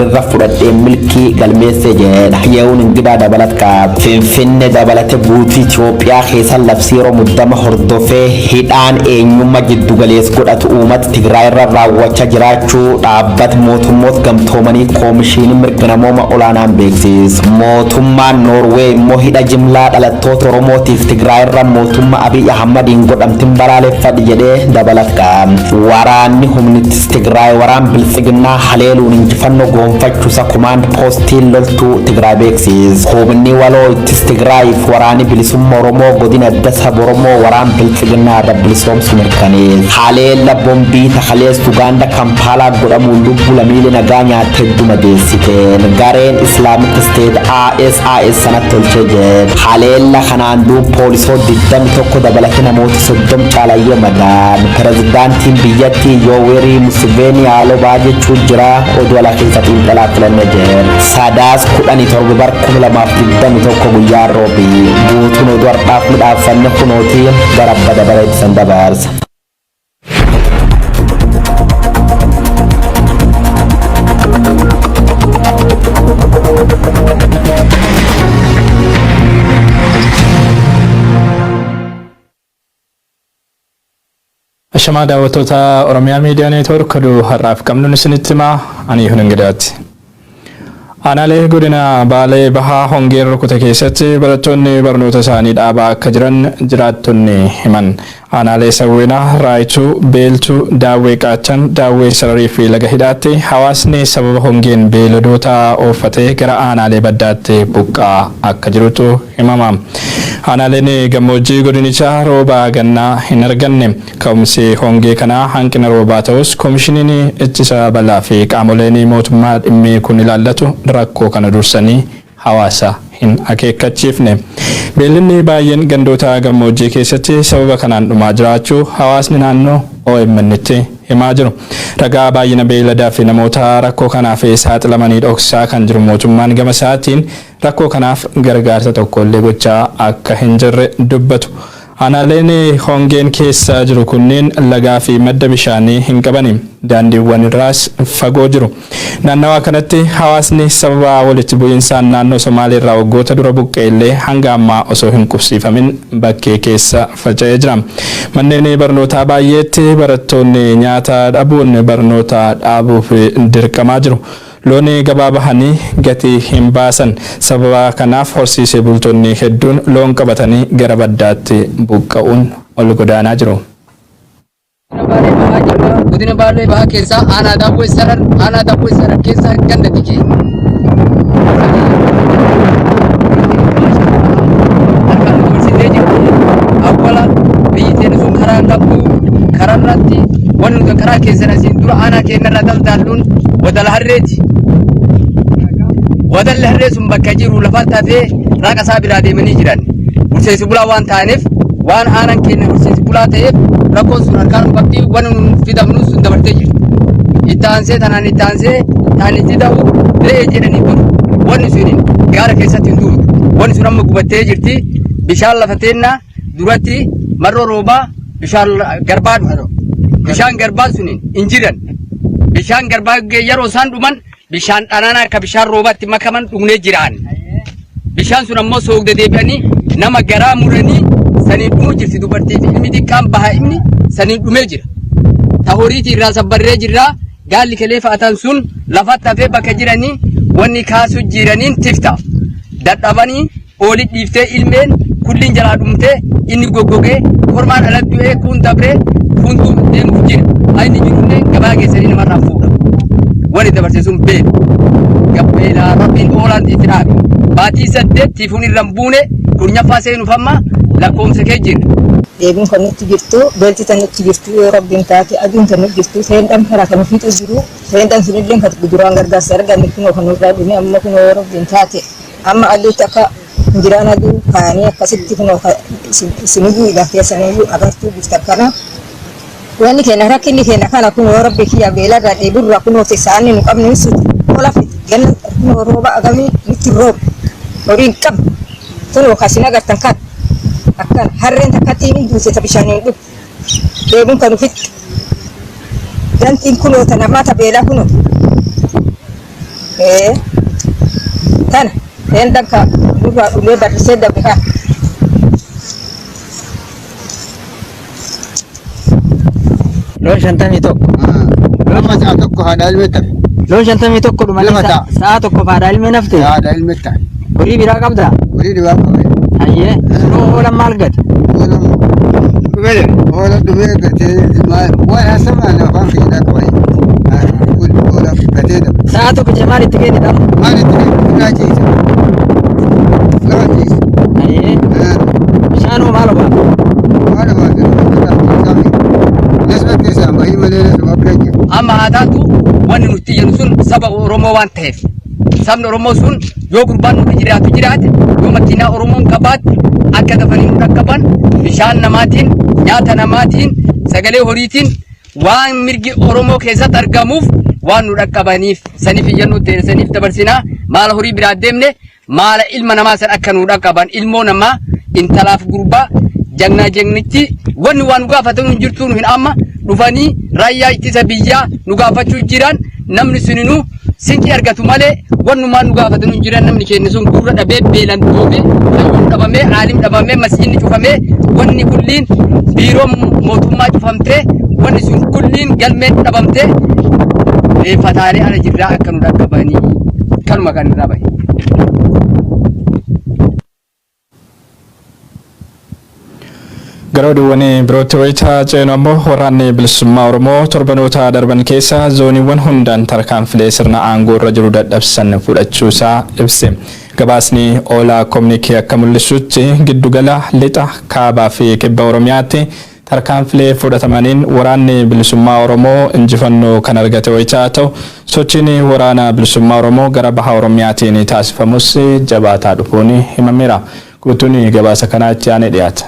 رفضت ملكي قلميسي جد حيون انقدا دبلت كاب فين دبلت بوتي إثيوبيا خيسا لفسيرو مدام هردوفي هيدان اينيوما جدو غليس قدت اومت تغراي راوچا جراچو دابت موتوموت غمتومني كومشين مرغنموما اولانان بيكسيس موتوما نوروي موهيدا جملا دلتوت روموتيف تغراي را موتوما ابي احمد انغدم تمبرالي فد جده دبلت كاب وراني همنت تغراي وران بلسغنا حليلو نجفنو فاچوسا كوماند بوستين لولتو تغراي بيكسيس خوبني والو تستغراي وراني بلسوم مرومو غودينا دسا برومو وران بلسغنا ربلسوم سمركاني حاليل لبومبي تخليس توغاندا كامبالا غدامو لوبو لميل نغانيا تدو مديسيتين غارين اسلاميك ستيت IS سنتولچجد حاليل لخناندو بوليسو ديدم توكو دبلكنا موت سدم چالايه مدان پرزيدانتين بياتي يووري مسيفيني آلو باجي چوجرا ودولا كيساتين طلعت للنجر ساداس كوداني تورب بركم لما فدم توكو بيا روبي بوتونو دوار طاف مدافن كنوتي درب بدبرت سندبارس Ashama daawwattoota Oromiyaa Miidiyaa Neetwoork oduu har'aaf qabnu isinitti himaa ani Hunangidaati. Aanaalee godina Baalee Bahaa Hongeer Rukute keessatti barattoonni barnoota isaanii dhaabaa akka jiran jiraattonni himan. Aanaalee Sawweenaa, Raayituu, Beeltuu, Daawwee Qaachan, Daawwee Sararii fi Laga Hidhaatti hawaasni sababa hongeen beelladoota ooffatee gara aanaalee baddaatti buqqa'aa akka jirutu himama. Aanaaleen gammoojjii godinichaa rooba gannaa hin arganne ka'umsi hongee kanaa hanqina roobaa ta'us koomishiniin ittisa balaa fi qaamoleen mootummaa dhimmi kun ilaallatu rakkoo kana dursanii hawaasa hin akeekkachiifne. Beellinni baay'een gandoota gammoojjii keessatti sababa kanaan dhumaa jiraachuu hawaasni naannoo OMN'tti himaa jiru. Ragaa baay'ina beelladaa fi namoota rakkoo kanaaf saaxilamanii dhoksaa kan jiru mootummaan gama isaatiin rakkoo kanaaf gargaarsa tokkollee gochaa akka hin jirre dubbatu. Aanaaleen hongeen keessa jiru kunneen lagaa fi madda bishaanii hin qabani. Daandiiwwan irraas fagoo jiru. Naannawaa kanatti hawaasni sababa walitti bu'iinsaan naannoo Somaalee irraa waggoota dura buqqa'ellee hanga ammaa osoo hin qubsiifamin bakkee keessa faca'ee jira. Manneen barnootaa baay'eetti barattoonni nyaata dhabuun barnoota dhaabuuf dirqamaa jiru. Loon gabaa bahanii gatii hin baasan sababa kanaaf horsiisee bultoonni hedduun loon qabatanii gara baddaatti buqqa'uun ol godaanaa jiru. Godina Baalee Bahaa keessaa aanaa Daawwee Sarar keessaa ganda dikee. Awwala biyyi teenya sun karaa qabdu karaa irratti wanti nuti karaa keessan asiin dura aanaa keenyarra daldaalluun wadala harreeti. Wadalli harree sun bakka jiru lafa tafee raaqa isaa biraa deemanii jiran. Horsiisee bulaa waan ta'aniif waan aanaan keenya horsiisee bulaa ta'eef rakkoon sun harkaan qabdii wanti nuti fidamnu sun dabartee jirti. Itti aansee taanitti ta'u re'ee jedhanii buru wanni sun gaara keessatti hin duutu. Wanni sun amma gubattee jirti. Bishaan lafa teennaa duratti marroo roobaa bishaan garbaa dhufa. Bishaan garbaa sun hin jiran. Bishaan garbaa yeroo isaan dhuman bishaan dhanaana akka bishaan roobaatti makaman dhugnee jiraan. Bishaan sun ammoo soogda deebi'anii nama garaa muranii saniin dhumuu jirti dubartii fi ilmi xiqqaan bahaa inni saniin dhumee jira. Tahoriitii irraa sabbarree jirraa gaalli kelee fa'atan sun lafatti hafee bakka jiranii wanni kaasuu jiraniin tifta. Dadhabanii oolii dhiiftee ilmeen kulliin jalaa dhumtee inni goggogee kormaan ala du'ee kun dabree kuntu deemuuf jira. Ayni jirullee gabaa geessanii namarraa fuudha. Wani dabarse sun beeku. Gabbeelaa rabbiin oolaan itti dhaabe. Baatii 8 tiifuun irraan buune kurnyaffaa seenuuf amma lakkoomsa kee jirra. Deebiin kan nutti jirtu, beelti tan nutti jirtu yoo rabbiin taate aduun tan nutti jirtu seendaan karaa kan ofiitu jiru seendaan sunillee kan duraan gargaarsa arganne kunoo kan nurraa dhume amma kunoo yoo rabbiin taate amma aduutti akka injiraan aduu kaayanii akkasitti kunoo isiniguu ilaakeessaniyyuu agartuu bifta kana. Wanni keenya rakkinni keenya kana kunoo rabbi kiyya beelarraa dheeburraa kunoo teessaanii nu qabne ibsuti. Ola ganna kunoo rooba agamii nutti rooba horiin qabna kunoo kasin agartan kan akkan harreen takkattiin duuseta bishaaniin dhufu deebiin kan ufitti. Dantiin kunoo tanamaa tabeelaa kunoo Kan hendak ka dua udah dari sedap kan. Loon 51. lama saa tokko haadha ilmeetta Loon 51 dhumanii Lama ta'a. sa'a tokko faadhaa ilmee nafte. haadha ilmeetta Horii biraa qabda. horii dhibaa qabe Hayyee. Oolan maal gate? oola dhumee gatee waan haasawaan afaan fiidhaa qaban oola gatee dha Sa'a tokko maal itti kennidha? maalitti irraa ciisa lama ciisa Hayyee. Bishaanoo maal obaa? haadha baatee nasba keessaan bahii malee nasba akka jiru Amma haa taatu wanni nuti jennu sun saba Oromoo waan ta'eef. Sabni Oromoo sun yoo gurbaan nuti jiraate yoo makiinaa Oromoon qabaatte akka dafanii nu dhaqqaban bishaan namaatiin nyaata namaatiin sagalee horiitiin waan mirgi Oromoo keessatti argamuuf waan nu dhaqqabaniif saniif iyyannoo ta'e saniif dabarsinaa maala horii biraa deemne maala ilma namaa san akka nu dhaqqaban ilmoo namaa intalaaf gurbaa jagnichi wanni waan nu gaafatan hin jirtu hin amma dhufanii raayyaa ittisa biyyaa nu gaafachuu jiran namni suninu sinqii argatu malee wannumaan nu gaafatan hin jiran namni keenya sun gurra dhabee beelan doobee hayyuun dhabamee aalim dhabamee masjidni cufamee wanni kulliin biiroo mootummaa cufamtee wanni sun kulliin galmeen dhabamtee fataalee ala jirraa akka nu dhaqqabanii kanuma kan irraa bahe. Gara oduuwwan birootti wayitaa ceenu ammoo waraanni bilisummaa Oromoo torbanoota darban keessa zooniiwwan hundaan tarkaanfilee sirna aangoo irra jiru dadhabsan fudhachuusaa ibse. Gabaasni Oolaa Koominiikee akka mul'isutti giddugala lixa kaabaa fi kibba Oromiyaatti tarkaanfilee fudhatamaniin waraanni bilisummaa Oromoo injifannoo kan argate wayitaa ta'u sochiin waraana bilisummaa Oromoo gara baha Oromiyaatiin taasifamus jabaataa dhufuun himameera. Guutuun gabaasa kanaa itti aanee dhiyaata.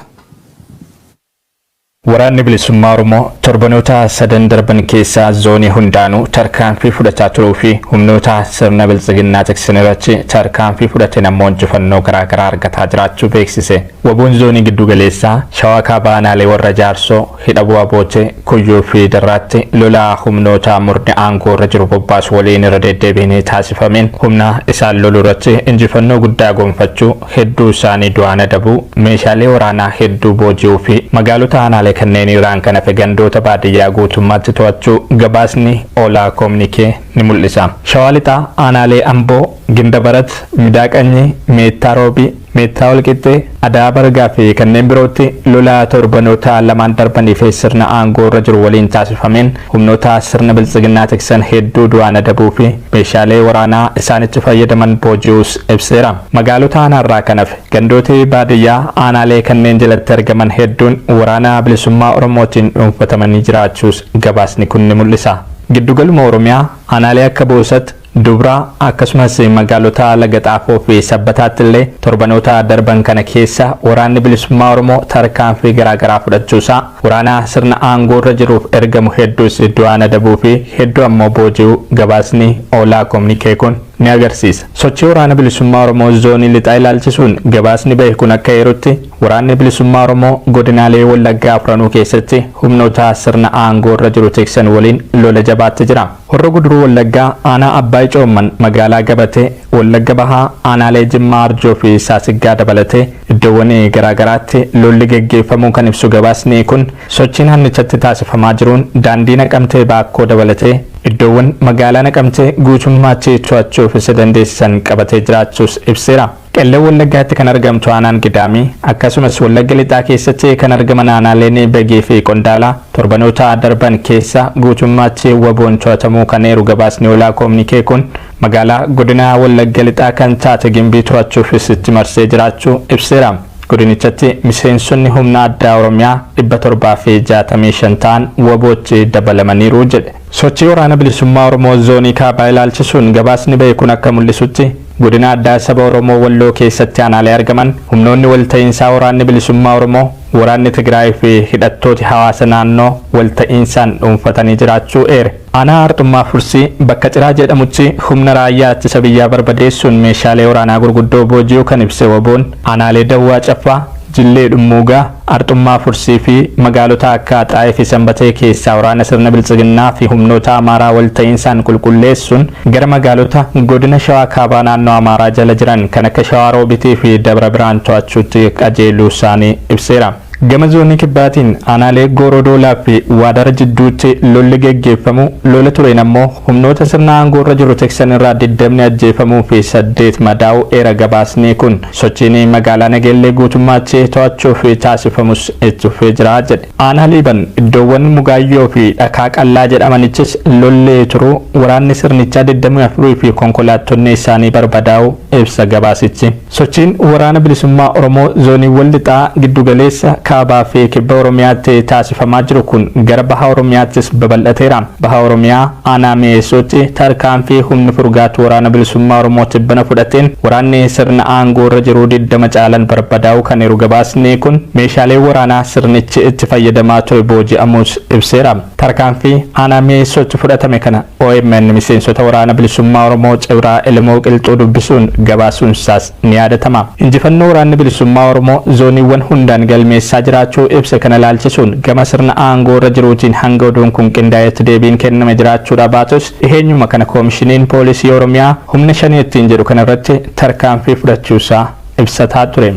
Waraanni bilisummaa Oromoo torbanoota sadan darban keessa zoonii hundaanuu tarkaanfii fudhachaa turuu fi humnoota sirna biltsiginnaa tiksan irratti tarkaanfii fudhate namoonni injifannoo garaagaraa argataa jiraachuu beeksise. Waboon zoonii giddu galeessaa Shawaa Kaabaa Aanaalee warra Jaarsoo, Hidha Bu'aa Bootee, Kuyyuu fi Darraatti lolaa humnoota murni aangoo irra jiru bobbaasu waliin irra deddeebiin taasifameen humna isaan loluu irratti injifannoo guddaa gonfachuu, hedduu isaanii du'aan adabuu, meeshaalee waraanaa hedduu booji'uu fi magaalota aanaalee kanneen irraan kan hafe gandoota baadiyyaa guutummaatti to'achuu gabaasni Oolaa Koominiikee ni mul'isa. Shawaa Lixaa Aanaalee Amboo, Gindabarat, Midaaqanyii, Meettaa Roobii, Meettaa Walqixxee, Adaa Bargaa fi kanneen birootti lolaa torbanoota lamaan darbaniif sirna aangoo irra jiru waliin taasifameen humnoota sirna biltsiginnaa tiksan hedduu du'aan adabuu fi meeshaalee waraanaa isaanitti fayyadaman booji'uus ibseera. Magaalota aanaarraa kan hafe gandooti baadiyyaa aanaalee kanneen jalatti argaman hedduun waraana bilisummaa Oromootiin dhuunfatamanii jiraachuus gabaasni kun ni mul'isa. Giddugaluma Oromiyaa aanaalee akka Boosat, Dubraa akkasumas magaalota Laga Xaafoo fi Sabbataatti illee torbanoota darban kana keessa waraanni bilisummaa Oromoo tarkaanfii garaagaraa fudhachuusaa waraana sirna aangoo irra jiruuf ergamu hedduus du'aan adabuu fi hedduu ammoo booji'uu gabaasni Oolaa Koominiikee kun ni agarsiisa. Sochii waraana bilisummaa Oromoo zoonii lixaa ilaalchisuun gabaasni bahe kun akka eerutti waraanni bilisummaa Oromoo godinaalee Wallaggaa afranuu keessatti humnoota sirna aangoo irra jiru tiksan waliin lola jabaatti jira. Horra Guduruu Wallaggaa aanaa Abbaay Coomman magaalaa Gabatee Wallagga Bahaa aanaalee Jimmaa Arjoo fi Saasiggaa dabalatee iddoowwan garaagaraatti lolli geggeeffamuu kan ibsu gabaasni kun sochiin hannichatti taasifamaa jiruun daandii Naqamtee Baakkoo dabalatee iddoowwan magaalaa Naqamtee guutummaatti to'achuuf isa dandeessisan qabatee jiraachuus ibseera. Qellem Wallaggaatti kan argamtu aanaan Gidaamii akkasumas Wallagga Lixaa keessatti kan argaman aanaaleen Begee fi Qondaalaa torbanoota darban keessa guutummaatti waboon to'atamuu kan eeru gabaasni Oolaa Koominiikee kun magaalaa godina Wallagga Lixaa kan taate Gimbii to'achuuf itti marsee jiraachuu ibseera. Godinichatti miseensonni humna addaa Oromiyaa 765 ta'an wabootti dabalamaniiru jedhe. Sochii waraana bilisummaa Oromoo zoonii kaabaa ilaalchisuun gabaasni bahe kun akka mul'isutti godina addaa saba Oromoo Walloo keessatti aanaalee argaman humnoonni walta'iinsaa waraanni bilisummaa Oromoo waraanni Tigraay fi hidhattooti hawaasa naannoo walta'iinsaan dhuunfatanii jiraachuu eere. Aanaa Arxummaa Fursii bakka Ciraa jedhamutti humna raayyaa ittisa biyyaa barbadeessuun meeshaalee waraanaa gurguddoo booji'uu kan ibse waboon aanaalee Dawwaa Caffaa Jillee Dhummuugaa, Arxummaa Fursii fi magaalota akka Xaayee fi Sanbatee keessaa waraana sirna biltsiginnaa fi humnoota Amaaraa wal ta'iinsaan qulqulleessuun gara magaalota godina Shawaa Kaabaa naannoo Amaaraa jala jiran kan akka Shawaa Roobitii fi Dabra Biraan to'achuutti qajeeluu isaanii ibseera. Gama zoonii kibbaatiin aanaalee Goorodoolaa fi Waadara jidduutti lolli geggeeffamu lola tureen ammoo humnoota sirna aangoo irra jiru tiksan irraa 20 ajjeefamuu fi 8 madaa'uu eera gabaasni kun sochiin magaalaa Nageellee guutummaatti to'achuuf taasifamus itti fufee jira jedhe. Aanaa Liiban iddoowwan Mugaayyoo fi Dhakaa Qallaa jedhamanichis lolli turuu waraanni sirnichaa 24 fi konkolaattonni isaanii barbadaa'uu ibsa gabaasichi. Sochiin waraana bilisummaa Oromoo zooniiwwan lixaa giddugaleessa kaabaa fi kibba Oromiyaatti taasifamaa jiru kun gara baha Oromiyaattis babal'ateera. Baha Oromiyaa aanaa mi'eessuutti tarkaanfii humni furgaatu waraana bilisummaa Oromoo tibbana fudhateen waraanni sirna aangoo irra jiru 20 caalan barbadaa'uu kan eeru gabaasni kun meeshaalee waraanaa sirnichi itti fayyadamaa ture booji'amuus ibseera. Tarkaanfii aanaa mi'eessuutti fudhatame kana OMN miseensota waraana bilisummaa Oromoo Cibraa Ilmoo Qilxuu dubbisuun gabaasuunsaas ni yaadatama. Injifannoo waraanni bilisummaa Oromoo zooniiwwan hundaan galmeessaa jiraachuu ibsa kana laalchisuun gama sirna aangoo irra jiruutiin hanga oduun kun qindaa'etti deebiin kenname jiraachuudha baatus dhiheenyuma kana koomishiniin poolisii Oromiyaa humna 5 ittiin jedhu kana irratti tarkaanfii fudhachuusaa ibsataa ture.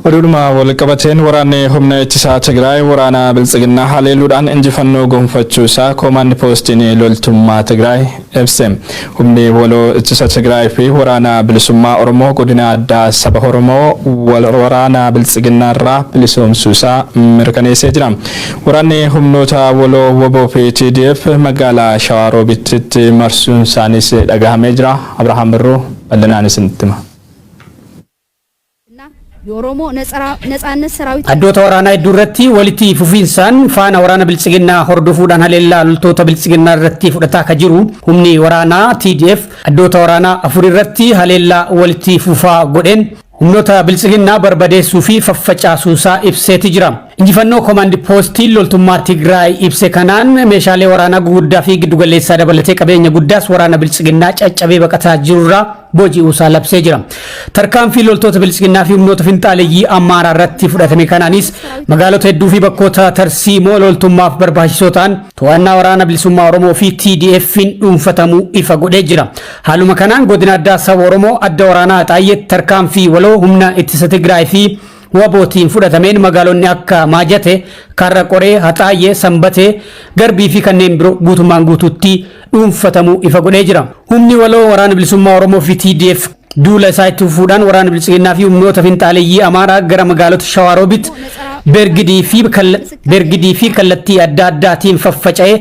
Oduudhuma walqabateen waraanni humna ittisaa Tigraay waraana biltsiginnaa haleeluudhaan injifannoo gonfachuusaa koomaandi poostiin loltummaa Tigraay ibse. Humni waloo ittisa Tigraay fi waraana bilisummaa Oromoo godina addaa saba Oromoo waraana biltsiginnaa irraa bilisoomsuusaa mirkaneessee jira. Waraanni humnoota waloo WBO fi TDF magaalaa Shawaa Roobititti marsuun isaaniis dhagahamee jira. Abrahaam Birruu bal'inaan isinitti hima. የኦሮሞ ነጻነት ሰራዊት አዶታ ወራና ዱረቲ ወሊቲ ፉፊንሳን ፋና ወራና ብልጽግና ሆርዶፉዳን ሀሌላ ሉልቶታ ብልጽግና ረቲ ፉደታ ከጅሩ ሁምኒ ወራና TDF አዶታ ወራና አፉሪ ረቲ ሀሌላ ወሊቲ ፉፋ ጎዴን humnoota biltsiginnaa barbadeessuu fi faffacaasuusaa ibseeti jira. Injifannoo koomaandi poostii loltummaa Tigraay ibse kanaan meeshaalee waraanaa guguddaa fi giddugaleessaa dabalatee qabeenya guddaas waraana biltsiginnaa caccabee baqataa jirurraa booji'uusaa labsee jira. Tarkaanfii loltoota biltsiginnaa fi humnoota finxaaleeyyii Amaaraa irratti fudhatame kanaanis magaalota hedduu fi bakkoota tarsiimoo loltummaaf barbaachisoo ta'an to'annaa waraana bilisummaa Oromoo fi TDF'n dhuunfatamuu ifa godhee jira. Haaluma kanaan godina addaa saba Oromoo adda waraanaa Xaayyeetti tarkaanfii humna ittisa Tigraay fi WBOtiin fudhatameen magaalonni akka Maajate, Karra Qoree, Haxaayee, Sanbatee, Garbii fi kanneen biroo guutummaan guutuutti dhuunfatamuu ifa godhee jira. Humni waloo waraana bilisummaa Oromoo fi TDF duula isaa itti fufuudhaan waraana biltsiginnaa fi humnoota finxaaleeyyii Amaaraa gara magaalota Shawaa Roobit, Bergidii fi kallattii adda addaatiin faffaca'ee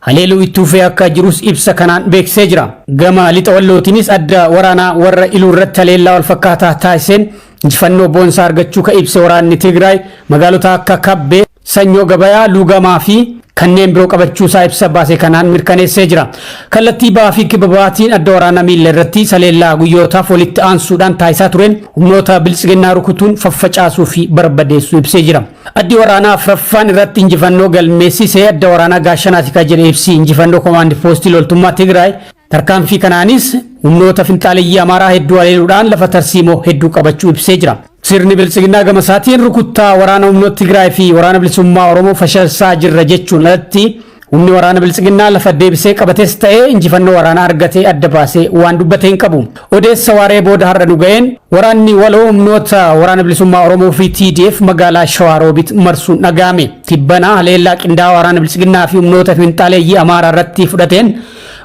haleeluu itti fufee akka jirus ibsa kanaan beeksisee jira. Gama lixa wallootiinis adda waraanaa warra iluu irratti haleellaa wal fakkaataa taasiseen injifannoo boonsaa argachuu ka ibse waraanni Tigraay magaalota akka Kabbee, Sanyoo Gabayaa, Luugamaa fi kanneen biroo qabachuusaa ibsa baasee kanaan mirkaneessee jira. Kallattii ba'aa fi kibba ba'aatiin adda waraanaa miila irratti haleellaa guyyootaaf walitti aansuudhaan taasisaa tureen humnoota biltsiginnaa rukutuun faffacaasuu fi barbadeessuu ibsee jira. Addi waraanaa afraffaan irratti injifannoo galmeessisee adda waraanaa Gaashanaati ka jedhe ibsi injifannoo koomaandi poostii loltummaa Tigraay tarkaanfii kanaanis humnoota finxaaleeyyii Amaaraa hedduu haleeluudhaan lafa tarsiimoo hedduu qabachuu ibsee jira. Sirni biltsiginnaa gama isaatiin rukuttaa waraana humnoota Tigraay fi waraana bilisummaa Oromoo fashilsaa jirra jechuun alatti humni waraana biltsiginnaa lafa deebisee qabates ta'ee injifannoo waraanaa argatee adda baasee waan dubbatee hin qabu. Odeessa waaree booda har'a dhuga'een waraanni waloo humnoota waraana bilisummaa Oromoo fi TDF magaalaa Shawaa Roobit marsuun dhaga'ame. Tibbana haleellaa qindaa'aa waraana biltsiginnaa fi humnoota finxaaleeyyii Amaaraa irratti fudhateen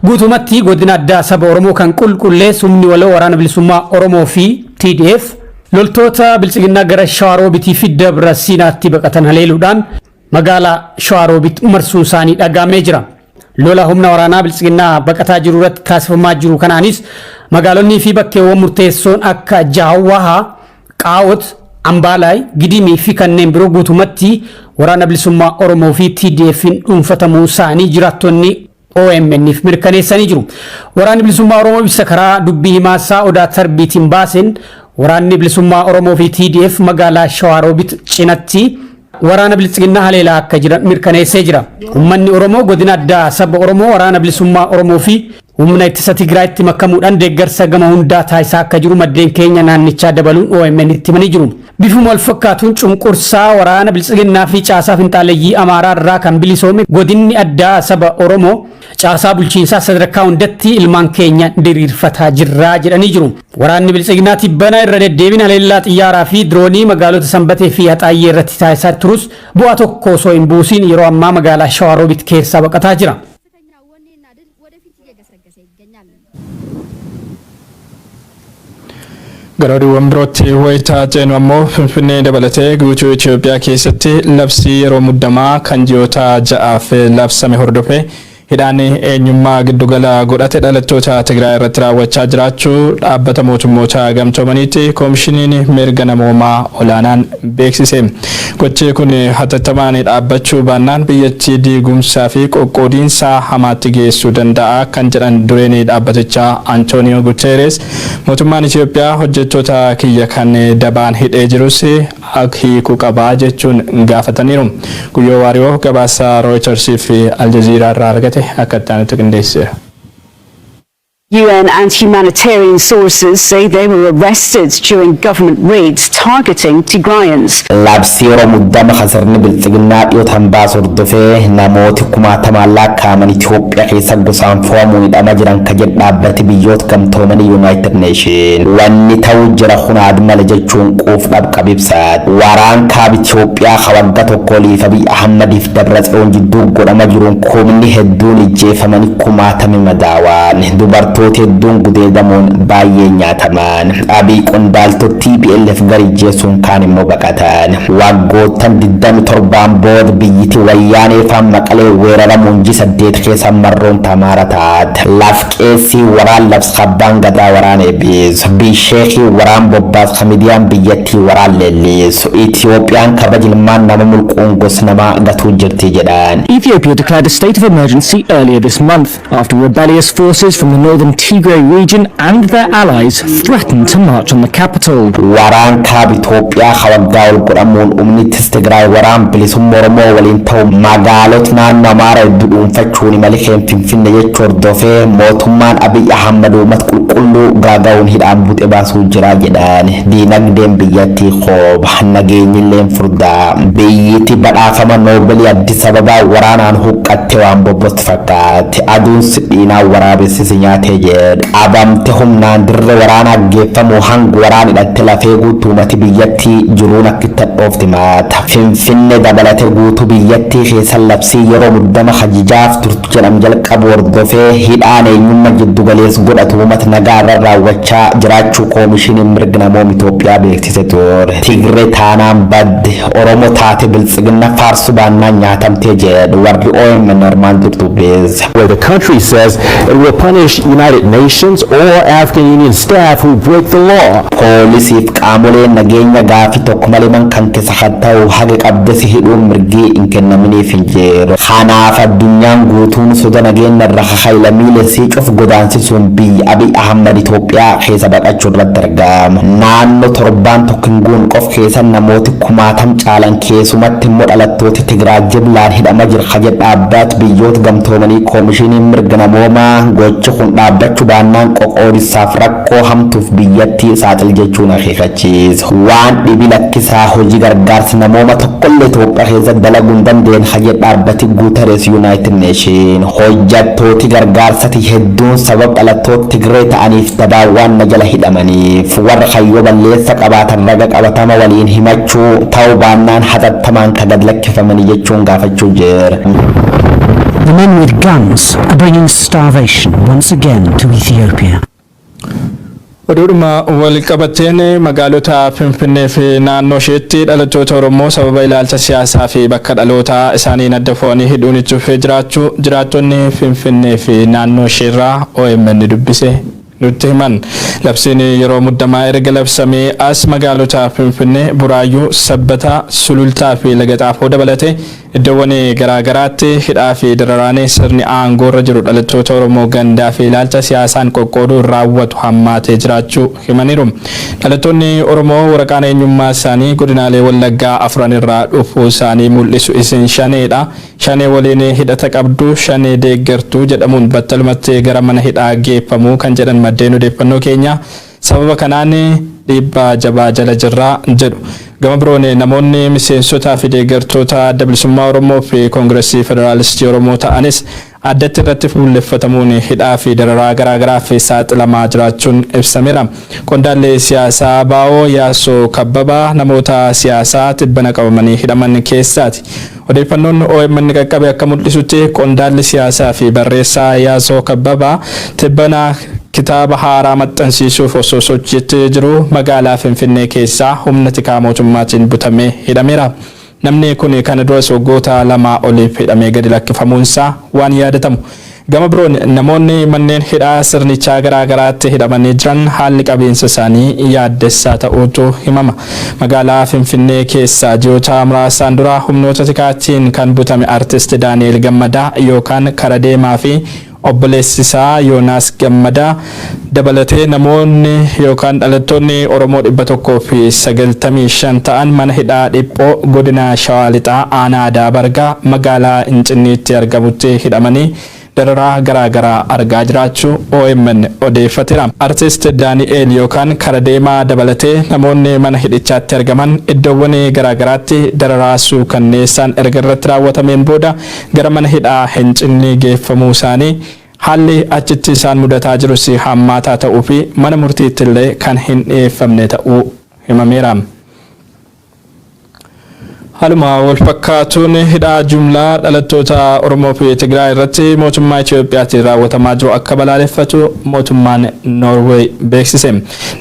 guutumatti godina addaa saba Oromoo kan qulqulleessu humni waloo waraana bilisummaa Oromoo fi TDF loltoota biltsiginnaa gara Shawaa Roobitii fi Dabra Siinaatti baqatan haleeluudhaan magaalaa Shawaa Roobit marsuun isaanii dhaga'amee jira. Lola humna waraanaa biltsiginnaa baqataa jiru irratti taasifamaa jiru kanaanis magaalonni fi bakkeewwan murteessoon akka Jaawwahaa, Qaawot, Ambaalaay, Gidimii fi kanneen biroo guutumatti waraana bilisummaa Oromoo fi TDF'n dhuunfatamuu isaanii jiraattonni OMN'if mirkaneessanii jiru. Waraanni bilisummaa Oromoo ibsa karaa dubbii himaasaa Odaa Tarbiitiin baaseen waraanni bilisummaa Oromoo fi TDF magaalaa Shawaa Roobit cinatti waraana biltsiginnaa haleelaa akka jiran mirkaneessee jira. Uummanni Oromoo godina addaa saba Oromoo waraana bilisummaa Oromoo fi humna ittisa Tigraayitti makamuudhaan deeggarsa gama hundaa taasisaa akka jiru maddeen keenya naannichaa dabaluun OMN itti himanii jiru. Bifuma wal fakkaatuun cunqursaa waraana Biltsiginnaa fi caasaa Finxaaleeyyii Amaaraa irraa kan bilisoome godinni addaa saba Oromoo caasaa bulchiinsaa sadarkaa hundatti ilmaan keenya diriirfataa jirraa jedhanii jiru. Waraanni Biltsiginnaa tibbana irra deddeebiin haleellaa xiyyaaraa fi diroonii magaalota Sanbatee fi Haxaayyee irratti taasisaa turus bu'aa tokko osoo hin buusiin yeroo ammaa magaalaa Shawaroobit keessaa baqataa jira. Garaduuwwan birootti wayitaa ceenu ammoo Finfinnee dabalatee guutuu Itoophiyaa keessatti labsii yeroo muddamaa kan ji'oota 6 labsame hordofee hidhaan eenyummaa giddugala godhate dhalattoota Tigraay irratti raawwachaa jiraachuu dhaabbata mootummoota gamtoomaniitti koomishiniin mirga namoomaa olaanaan beeksise. Gochi kun hatattamaan dhaabbachuu baannaan biyyattii diigumsaa fi qoqqoodiinsaa hamaatti geessuu danda'a kan jedhan dureen dhaabbatichaa Antonio Guterres mootummaan Itoophiyaa hojjettoota kiyya kan dabaan hidhee jirus hiikuu qabaa jechuun gaafataniiru. Guyyoo Waariyoo gabaasa Reuters fi Al Jazeera irraa argate akkattaan itti qindeesseera. UN and humanitarian sources say they were arrested during government raids targeting Tigrayans. Labsii yeroo muddama kasarni Biltsiginnaa dhiyootaan baasu hordofee namooti 60,000 lakkaa'aman Itoophiyaa keessa gosaan fo'amuun hidhamaa jiran kan jedhu dhaabbati biyyoota gamtoomanii United Nation. Wanni ta'uu jira hunaad mala jechuun quufdhaaf qabibsaat. Waraan kaaba Itoophiyaa waggaa tokko oliif Abiy Ahmadiif Dabratsiyoon jidduu godhama jiruun koomni hedduun ijjeefamanii 60,000 madaawaan. Dubartoota hedduun gudeedamuun baay'ee nyaataman. Abiy qondaaltota TPLF garijjeessuun kaan immoo baqatan. Waggoottan 27 booda biyyiti wayyaanee faan Maqalee weeraramuun 8 keessa marroon tamaara taat. Lafqeessii waraan labsabbaan gadaa waraan eebbisu. Bisheekii waraan bobbaas kamidiyaan biyyattii waraan leellisu. Itiyoophiyaan kabajilmaan nama mulquun gos nama gatuu jirti jedhan. Ethiopia declared a state of emergency earlier this month after rebellious forces from the northern Tigray region and their allies threatened to march on the capital. Waraan kaaba Itoophiyaa waggaa ol godhamuun humnittis Tigraay waraan bilisummaa Oromoo waliin ta'u magaalota naannoo Amaaraa hedduu dhuunfachuun malikeen Finfinnee jechuu hordofee mootummaan Abiy Ahmad uummata qulqulluu gaaga'uun hidhaan buuxe baasuu jira jedhan. Diinagdeen biyyattii qooba nageenyilleen furdaa biyyatti badhaafama Noobeelii Addis Ababaa waraanaan huqqattee waan bobbotti fakkaate aduun sidhiinaa waraabessisi nyaatee abamte humnaan dirre waraana geeffamu hanga waraan hidhatte lafee guutumatti biyyattii jiruun akka dhoofti maata. Finfinnee dabalate guutuu biyyattii keessa labsii yeroo muddama hajijaaf turtu jedham jalqabu hordofee hidhaan eenyummaa jiddu galeessa godhatu uummata nagaa irra raawwachaa jiraachuu koomishiniin mirga namoomaa Itoophiyaa beeksise ture. Tigree taanaan badde Oromoo taate Biltsiginnaa faarsuu baannaan nyaatamtee jedhu warri OMN armaan durtu beeza. Where the country says it will punish United Nations or African Union staff who break the law. Poolisiif qaamoleen nageenya gaafii tokko malee man kan keessa ta'u haga qabdasi hidhuun mirgi hin kennaminiif hin jiru. Kanaaf addunyaan guutuun soda nageenya irra haylamiilesii cuf godaansisuun biyya Abiy Ahmad Itoophiyaa keessa baqachuu irratti argama. Naannoo torbaan tokkinguun qof keessa namooti 60,000 caalan keessumatti immoo dhalattooti Tigraay jiblaan hidhama jira jedha dhaabbata biyyoota gamtoomanii koomishiniin mirga namoomaa gochi kun dhaabbachuu baannaan qoqqoodisaaf rakkoo hamtuuf biyyattii saaxil jechuun akeekachiisa. Waan dhibi lakkisaa hojii gargaarsa namooma tokkollee Itoophiyaa keessa dalaguu hin dandeenye jedha dhaabbati Guterres United Nation. Hojjettooti gargaarsati hedduun sababa dhalattoota Tigree ta'aniif dabaawwan na jala hidhamaniif warra hayyoo balleessa qabaatan raga qabatama waliin himachuu ta'uu baannaan hatattamaan kan gad lakkifamanii jechuun gaafachuu jira. The men with guns are bringing starvation once again to Ethiopia. Oduudhuma wal qabateen magaalota Finfinnee fi naannoo isheetti dhalattoota Oromoo sababa ilaalcha siyaasaa fi bakka dhalootaa isaanii adda fo'anii hidhuun itti fufee jiraachuu jiraattonni Finfinnee fi naannoo isheerraa OMN dubbise nutti himan. Labsiin yeroo muddamaa erga labsamee as magaalota Finfinnee, Buraayyuu, Sabbataa, Sulultaa fi Laga Xaafoo dabalatee iddoowwan garaagaraatti hidhaa fi dararaan sirni aangoorra jiru dhalattoota Oromoo gandaa fi ilaalcha siyaasaan qoqqooduu raawwatu hammaatee jiraachuu himaniiru. Dhalattoonni Oromoo waraqaan eenyummaa isaanii godinaalee Wallaggaa afran irraa dhufuu isaanii mul'isu isin shaneedha. Shanee waliin hidhata qabdu shanee deeggartuu jedhamuun battalumatti gara mana hidhaa geeffamuu kan jedhan maddeen odeeffannoo keenya. Sababa kanaan dhiibbaa jabaa jala jirra jedhu. Gama biroon namoonni miseensotaa fi deeggartoota adda bilisummaa Oromoo fi Koongireesii Federaalistii Oromoo ta'anis addatti irratti fuulleffatamuun hidhaa fi dararaa garaagaraa fi saaxilamaa jiraachuun ibsameera. Qondaallee siyaasaa Baa'oo Yaasoo Kabbabaa namoota siyaasaa tibbana qabamanii hidhaman keessaati. Odeeffannoon OMN qaqqabe akka mul'isutti qondaalli siyaasaa fi barreessaa Yaasoo Kabbabaa tibbana kitaaba haaraa maxxansiisuuf osoo sochiitti jiru magaalaa Finfinnee keessaa humna tikaa mootummaatiin butamee hidhameera. Namni kun kana duras waggoota 2 oliif hidhamee gadi lakkifamuunsaa waan yaadatamu. Gama biroon namoonni manneen hidhaa sirnichaa garaagaraatti hidhamanii jiran haalli qabeensa isaanii yaaddessaa ta'uutu himama. Magaalaa Finfinnee keessaa ji'oota muraasaan dura humnoota tikaatiin kan butame artist Daani'el Gammadaa yookaan Karadeemaa fi obboleessi isaa Yoonaas Gammadaa dabalatee namoonni yookaan dhalattoonni Oromoo 195 ta'an mana hidhaa dhiphoo godina Shawaa Lixaa aanaa Aadaa Bargaa magaalaa Incinniitti argamutti hidhamanii dararaa garaagaraa argaa jiraachuu OMN odeeffateera. Artist Daani'el yookaan Karadeemaa dabalatee namoonni mana hidhichaatti argaman iddoowwan garaagaraatti dararaa suukanneessaan erga irratti raawwatameen booda gara mana hidhaa Hincinnii geeffamuu isaanii haalli achitti isaan mudataa jirus hammaataa ta'uu fi mana murtiitti illee kan hin dhiyeeffamne ta'uu himameera. Haluma wal fakkaatuun hidhaa jumlaa dhalattoota Oromoo fi Tigraay irratti mootummaa Itiyoophiyaatiin raawwatamaa jiru akka balaaleffatu mootummaan Noorweey beeksise.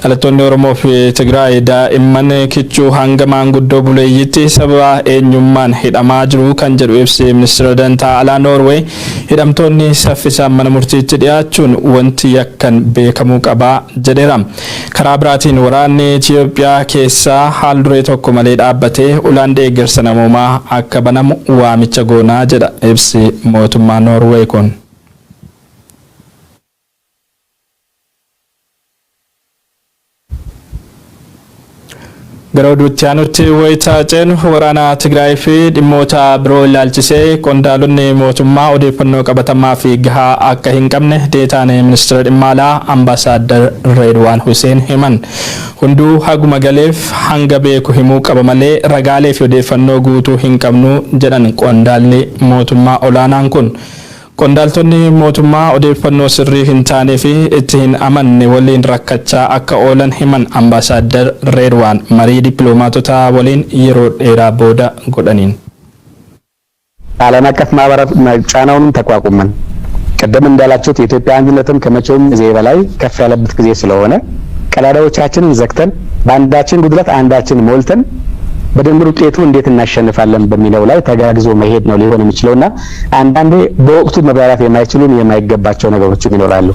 Dhalattoonni Oromoo fi Tigraay daa'imman kichuu hanga maanguddoo buleeyyitti sababa eenyummaan hidhamaa jiru kan jedhu ibsi ministeera dantaa alaa Noorweey hidhamtoonni saffisaan mana murtiitti dhiyaachuun wanti yakkan beekamuu qabaa jedheera. Karaa biraatiin waraanni Itiyoophiyaa keessaa haal duree tokko malee dhaabbatee ulaan deeggarsa namoomaa akka banamu waamicha goonaa jedha ibsi mootummaa Noorweey kun. Gara oduutti aanutti wayitaa ceenu waraana Tigraay fi dhimmoota biroo ilaalchisee qondaalonni mootummaa odeeffannoo qabatamaa fi gahaa akka hin qabne deetaan ministeera dhimma alaa Ambaasaadder Reedwaan Huseen himan. Hunduu haguma galeef hanga beeku himuu qaba malee ragaalee fi odeeffannoo guutuu hin qabnu jedhan qondaalli mootummaa olaanaan kun. Qondaaltonni mootummaa odeeffannoo sirrii hin taanee fi itti hin amanne waliin rakkachaa akka oolan himan Ambaasaadder Reedwaan marii dippiloomaatota waliin yeroo dheeraa booda godhaniin. ዓለም አቀፍ ማህበራት ጫናውንም ተቋቁመን ቀደም እንዳላችሁት የኢትዮጵያ አንድነትም ከመቼውም ጊዜ በላይ ከፍ ያለበት ጊዜ ስለሆነ ቀዳዳዎቻችንን ዘግተን በአንዳችን ጉድለት አንዳችን ሞልተን በድምር ውጤቱ እንዴት እናሸንፋለን በሚለው ላይ ተጋግዞ መሄድ ነው ሊሆን የሚችለውና አንዳንዴ በወቅቱ መብራራት የማይችሉን የማይገባቸው ነገሮች ይኖራሉ።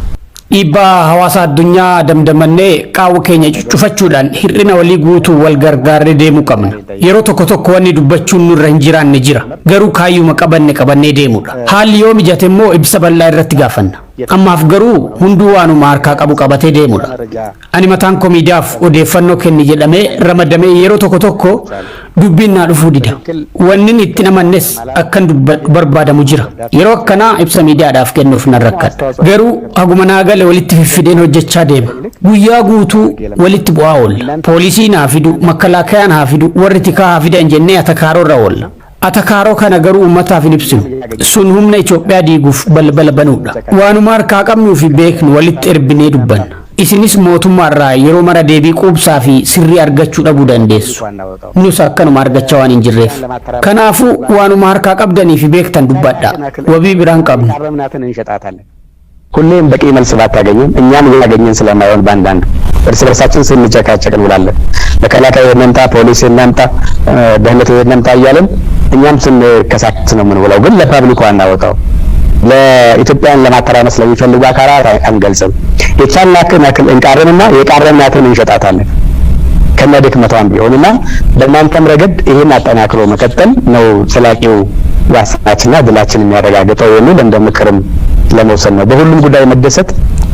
ኢባ ሐዋሳ አዱኛ ደምደመኔ ቃው ኬኛ ጩፋቹዳን ሂርና ወሊ ጉቱ ወልገርጋር ደሙ ቀምና የሮ ቶኮ ቶኮ ወኒ ዱበቹን ረንጂራን ነጅራ ገሩ ካዩ መቀበነ ቀበነ ደሙዳ ሃል ዮም ጀተሞ ኢብሰበላ ይረት ጋፈና አማፍ ገሩ ሁንዱ ዋኑ ማርካ ቀቡ ቀበቴ ደሙዳ አኒ መታን ኮሚዲያፍ ኦዴፈኖ ከኒ ጀደሜ ረመደሜ የሮ ቶኮ ቶኮ ዱቢና ዱፉ ዲዳ ወንን ኢትነመነስ አከን በርባደሙ ጅራ የሮ ከና ኢብሰ ሚዲያ ዳፍ ከኑፍ ነረከት ገሩ አጉመና ገለ ወሊት ፍፊዴን ሆጀቻ ደም ጉያ ጉቱ ወሊት ቧውል ፖሊሲ ናፊዱ መከላከያ ናፊዱ ወርቲካ ሀፊደን ጀኔ አተካሮ ረወል አተካሮ ከነገሩ ኡመታ ፊሊፕስኑ ሱን ሁምነ ኢትዮጵያ ዲጉፍ በልበለ በኑዳ ዋኑ ማርካ ቀምኑ ፊ ቤክን ወሊት እርብኔ ዱበን isinis mootummaarraa yeroo mara deebii quubsaa fi sirrii argachuu dhabuu dandeessu. Nus akkanuma argachaa waan hin jirreef. Kanaafuu waanuma harkaa qabdanii fi beektan dubbadha. Wabii biraan qabnu. ሁሌም በቂ መልስ ባታገኙም እኛም ያገኘን ስለማይሆን ባንዳንዱ እርስ በርሳችን ስንጨቃጨቅ እንውላለን። መከላከያ የነምጣ ፖሊስ የነምጣ ደህንነት የነምጣ እያለን እኛም ስንከሳት ነው የምንውለው። ግን ለፓብሊኩ አናወጣው። ለኢትዮጵያን ለማተራመስ ለሚፈልጉ አካላት አንገልጽም። የቻልናትን ያክል እንቃርንና የቃረናትን እንሸጣታለን። ከነድክመቷም ቢሆንና በእናንተም ረገድ ይሄን አጠናክሮ መቀጠል ነው ዘላቂው ዋስትናችንና ድላችን የሚያረጋግጠው የሚል እንደ ምክርም ለመውሰድ ነው። በሁሉም ጉዳይ መደሰት፣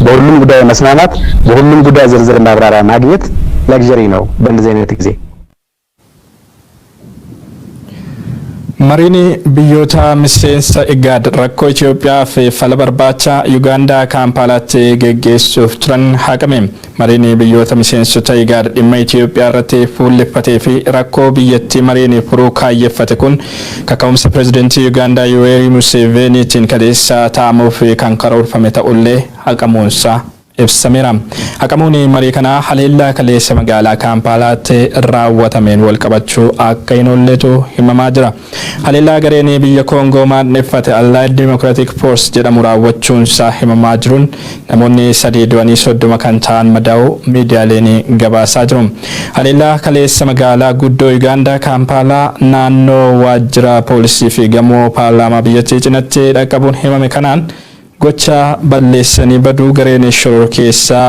በሁሉም ጉዳይ መስማማት፣ በሁሉም ጉዳይ ዝርዝር ማብራሪያ ማግኘት ለግዠሪ ነው በእንደዚህ አይነት ጊዜ። Mariin biyyoota miseensa IGAD rakkoo Itoophiyaa fi fala barbaacha Yuugaandaa Kaampaalaatti geggeessuuf turan haqame. Mariin biyyoota miseensota IGAD dhimma Itoophiyaa irratti fuulleffatee fi rakkoo biyyattii mariin furuu kaayyeffate kun kaka'umsa pirezidaantii Yuugaandaa Yoweri Museveniitiin kaleessa taa'amuuf kan karoorfame ta'ullee haqamuunsaa ibsameera. Haqamuun marii kana haleellaa kaleessa magaalaa Kaampaalaatti raawwatameen walqabachuu akka hin oolletu himamaa jira. Haleellaa gareen biyya Koongoo maadheffate Allied Democratic Force jedhamu raawwachuunsaa himamaa jiruun namoonni 30 kan ta'an madaa'uu miidiyaaleen gabaasaa jiru. Haleellaa kaleessa magaalaa guddoo Yuugaandaa Kaampaalaa naannoo waajjira poolisii fi gamoo paarlaamaa biyyattii cinatti dhaqqabuun himame kanaan gocha balleessanii baduu gareen shoror keessaa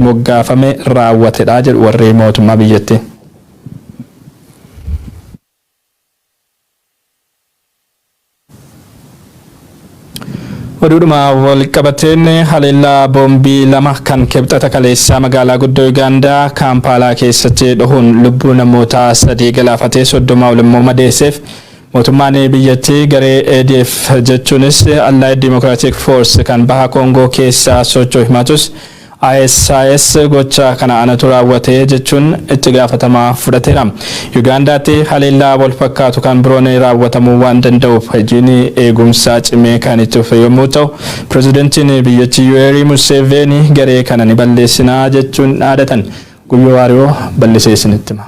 moggaafame raawwatedha jedhu warri mootummaa biyyattii. Oduudhuma walqabateen haleellaa boombii lama kan kibxata kaleessaa magaalaa guddoo Yuugaandaa Kaampaalaa keessatti dhuhuun lubbuu namoota 3 galaafatee 30 ol immoo madeesseef mootummaan biyyattii garee ADF jechuunis Allied Democratic Force kan baha Koongoo keessaa socho'u himatus ISIS gocha kana anatu raawwate jechuun itti gaafatamaa fudhateera. Yuugaandaatti haleellaa wal fakkaatu kan biroon raawwatamuu waan danda'uuf hojiin eegumsaa cimee kan itti fufe yommuu ta'u pirezidaantiin biyyattii Yoweri Museveni garee kana ni balleessinaa jechuun dhaadatan. Guyyoo Waariyoo balleessee isinitti hima.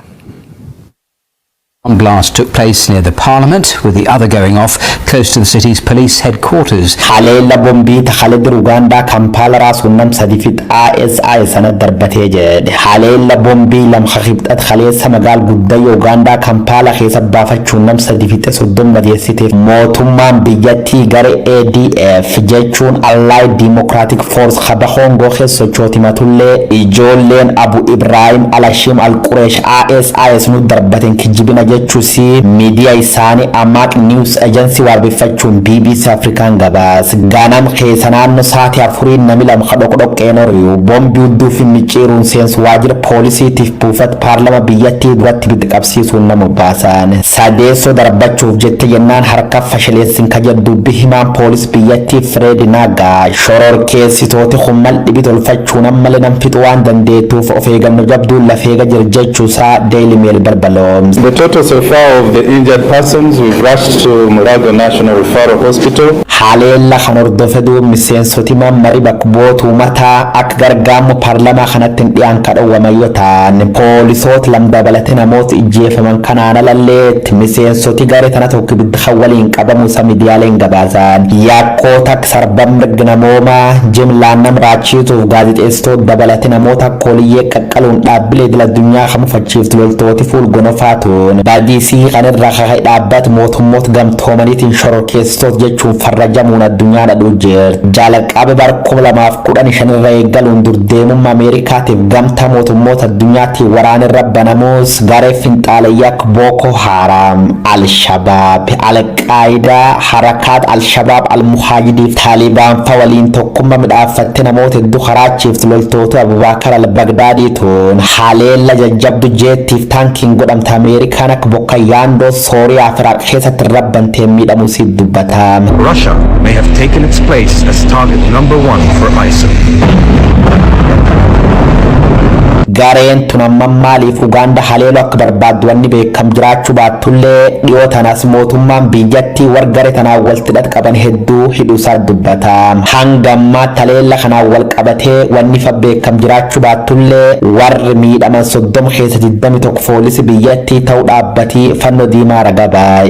One blast took place near the parliament, with the other going off close to the city's police headquarters. Haleella bombii Khalid Uganda Kampala raasunnam sadifit ISIS sana darbatee jedhe. Haleella bombii lamma khibxat khaleessa magaal guddaa Uganda Kampala keessa baafachuun nam sadifit 30 madeessiteef mootummaan biyyattii garee ADF jechuun Allied Democratic Force khaba Koongoo keessa sochooti matullee ijoolleen Abu Ibrahim Al-Hashim Al-Quresh ISIS nu darbateen kijibina jechuusi miidiyaa isaanii Amaq News Agency waabeffachuun BBC Afrikaan gabaas ganam keessa naannoo sa'aatii 4 namni lama dhoqqeen oriyu bombii hudduu fi micciiruun seensu waajjira poolisiitiif buufata paarlaamaa biyyattii duratti bitti qabsiisuun nama baasan sadeessoo darbachuuf jette jennaan harka fashaleessin kajeddu dubbi himaan poolis biyyattii Fred Nagaa shoror keessitooti humnal dhibi tolfachuun ammalee nam fixuu waan dandeettuuf of eeggannoo jabduun lafeega jirjechuusaa Daily Mail barbaloom. So far of the injured persons, we've rushed to Mulago National Referral Hospital. Haleella kan hordofeduu miseensoti mammari bakbootu mataa akka gargaamu paarlaamaa kanatti dhiyaan kadhawwamayyoo ta'an poolisoota lamdabalate namoota ijjeefaman kanaan alalleetti miseensoti garee tana tokko bidda waliin qabamu sa miidiyaaleen gabaasan yakkoota sarbam mirga namoomaa jimlaan nam raachiituuf gaazexeessitoota dabalate namoota kooliyyee qaqqaluun dhaabbilee idil addunyaa kamufachiiftu loltooti fuul gonofaatuun baadisii kan irraa kaka'e dhaabbata mootummoota gamtoomaniitiin shororkeessitoota jechuun farrajamuun addunyaa dhadhuu jirti. Jalqaba bara 2015 irra eegaluun durdeemummaa Ameerikaatiif gamtaa mootummoota addunyaatti waraana irra banamuus garee finxaalayyaa Boko Haram, Al-Shabaab, Al-Qaayidaa, Harakaat Al-Shabaab, Al-Muhaajidiif Taalibaan fa waliin tokkummaa midhaaffatte namoota hedduu karaachiiftu loltoota Abubakar Al-Bagdaadiituun haleella jajjabdu jeettiif taankiin godhamte Ameerikaan akka bokka yaandoo Sooriyaa fi Iraaq keessatti rabbantee miidhamuu si dubbatame. Russia may have taken its place as target number 1 for ISIL. Gareen tun amma maaliif Uganda haleeluu akka barbaaddu wanni beekam jiraachuu baattullee dhiyoo tanas mootummaan biyyattii wargare tanaan waltidhat qaban hedduu hidhuusaa dubbatama. Hanga ammaa haleella kanaan wal qabatee wanni fa beekam jiraachuu baattullee warri miidhaman 30 keessa 21 poolisii biyyattii ta'uu dhaabbatii fannoo diimaa ragabaa.